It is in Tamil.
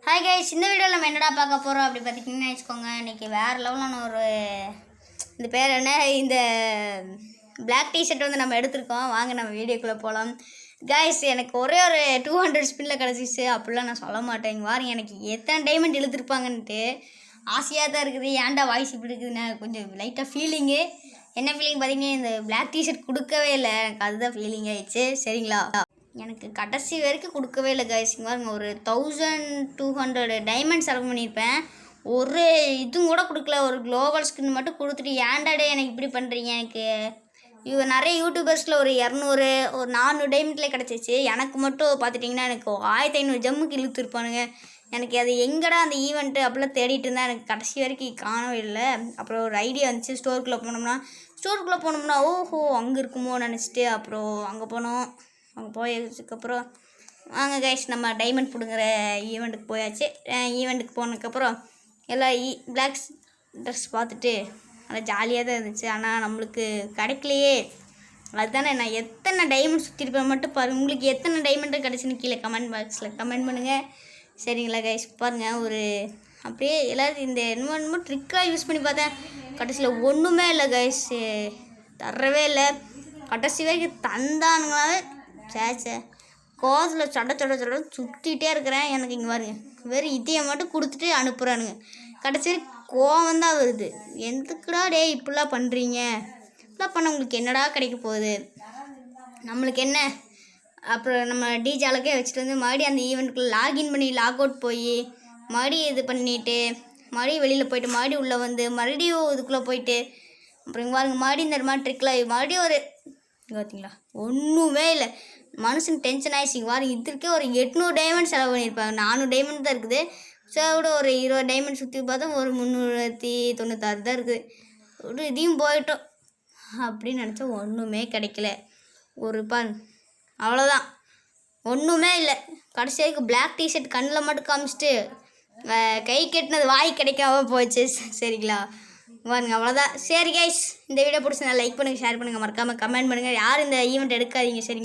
ஹாய் கைஸ், இந்த வீடியோவில் நம்ம என்னடா பார்க்க போகிறோம் அப்படி பார்த்தீங்கன்னா வச்சுக்கோங்க. இன்றைக்கி வேறு லெவலான ஒரு இந்த பேர் என்ன இந்த பிளாக் டிஷர்ட் வந்து நம்ம எடுத்திருக்கோம். வாங்க நம்ம வீடியோக்குள்ளே போகலாம். கைஸ், எனக்கு ஒரே ஒரு 200 ஸ்பின்னில் கிடச்சிச்சு. அப்படிலாம் நான் சொல்ல மாட்டேன். வாருங்க, எனக்கு எத்தனை டைமண்ட் இழுத்துருப்பாங்கன்ட்டு ஆசையாக தான் இருக்குது. ஏன்டா வாய்ஸ் இப்படி இருக்குதுன்னா கொஞ்சம் லைட்டாக ஃபீலிங்கு. என்ன ஃபீலிங் பார்த்தீங்கன்னா, இந்த பிளாக் டிஷர்ட் கொடுக்கவே இல்லை. எனக்கு அதுதான் ஃபீலிங் ஆகிடுச்சு. சரிங்களா, எனக்கு கடைசி வரைக்கும் கொடுக்கவே இல்லை கைஸ். பாருங்க, ஒரு 1200 டைமண்ட் செலவு பண்ணியிருப்பேன். ஒரு இதுவும் கூட கொடுக்கல. ஒரு குளோபல் ஸ்கின் மட்டும் கொடுத்துட்டு ஏன்டாடே எனக்கு இப்படி பண்ணுறீங்க. எனக்கு நிறைய யூடியூபர்ஸில் ஒரு 200 ஒரு 400 டைமண்ட்லேயே கிடச்சிச்சு. எனக்கு மட்டும் பார்த்துட்டிங்கன்னா எனக்கு 1500 ஜம்முக்கு இழுத்துருப்பானுங்க. எனக்கு அது எங்கடா அந்த ஈவெண்ட்டு அப்படிலாம் தேடிட்டு இருந்தால் எனக்கு கடைசி வரைக்கும் காணவே இல்லை. அப்புறம் ஒரு ஐடியா வந்துச்சு. ஸ்டோருக்குள்ளே போனோம்னா ஓஹோ அங்கே இருக்குமோ நினச்சிட்டு அப்புறம் அங்கே போனோம். அங்கே போயதுக்கப்புறம் வாங்க கைஸ், நம்ம டைமண்ட் பிடுங்குற ஈவெண்ட்டுக்கு போயாச்சு. ஈவெண்ட்டுக்கு போனதுக்கப்புறம் எல்லாம் பிளாக் ட்ரெஸ் பார்த்துட்டு நல்லா ஜாலியாக தான் இருந்துச்சு. ஆனால் நம்மளுக்கு கிடைக்கலையே. அதுதானே, நான் எத்தனை டைமண்ட் சுற்றிருப்பேன் மட்டும் பாருங்கள். உங்களுக்கு எத்தனை டைமண்ட் கிடச்சின்னு கீழே கமெண்ட் பாக்ஸில் கமெண்ட் பண்ணுங்கள். சரிங்களா கைஸ், பாருங்கள். ஒரு அப்படியே எல்லோரும் இந்த என்னமோ ட்ரிக்காக யூஸ் பண்ணி பார்த்தேன். கடைசியில் ஒன்றுமே இல்லை கைஸ், தரவே இல்லை. கடைசி வரைக்கும் தந்தானுங்களாவே சேச்சே கோவத்தில் சட சுற்றிகிட்டே இருக்கிறேன். எனக்கு இங்கே பாருங்க, வெறும் இதையை மட்டும் கொடுத்துட்டு அனுப்புகிறானுங்க. கடைசி கோவம் தான் வருது. எதுக்குடா டே இப்படிலாம் பண்ணுறீங்க? இப்படிலாம் பண்ண உங்களுக்கு என்னடா கிடைக்க போகுது? நம்மளுக்கு என்ன? அப்புறம் நம்ம டிஜாலுக்கே வச்சுட்டு வந்து மறுபடியும் அந்த ஈவெண்ட்டுக்குள்ளே லாகின் பண்ணி லாக் அவுட் போய் மறுபடியும் இது பண்ணிவிட்டு மறுபடியும் வெளியில் போயிட்டு மறுபடியும் உள்ளே வந்து மறுபடியும் இதுக்குள்ளே போயிட்டு அப்புறம் இங்கே பாருங்க, மறுபடியும் இந்த மாதிரி ட்ரிக்கில் மறுபடியும் ஒரு பார்த்தீங்களா ஒன்றுமே இல்லை. மனுஷன் டென்ஷன் ஆகிடுச்சு. வாரம் இதற்கே ஒரு 800 டைமண்ட் செலவு பண்ணியிருப்பாங்க. 400 டைமண்ட் தான் இருக்குது. ஸோ கூட ஒரு 20 டைமண்ட் சுற்றி பார்த்தா ஒரு 396 தான் இருக்குது. ஒரு இதையும் போயிட்டோம் அப்படின்னு நினச்சா ஒன்றுமே கிடைக்கல. ஒரு அவ்வளோதான், ஒன்றுமே இல்லை. கடைசி வரைக்கும் பிளாக் டிஷர்ட் கண்ணில் மட்டும் காமிச்சிட்டு கை கட்டினது வாய் கிடைக்காம போச்சு. சரிங்களா, பாருங்க, அவ்வளோதான். சரி கைஸ், இந்த வீடியோ பிடிச்சி நான் லைக் பண்ணுங்கள், ஷேர் பண்ணுங்கள், மறக்காமல் கமெண்ட் பண்ணுங்கள். யாரும் இந்த ஈவெண்ட் எடுக்காதீங்க. சரிங்க.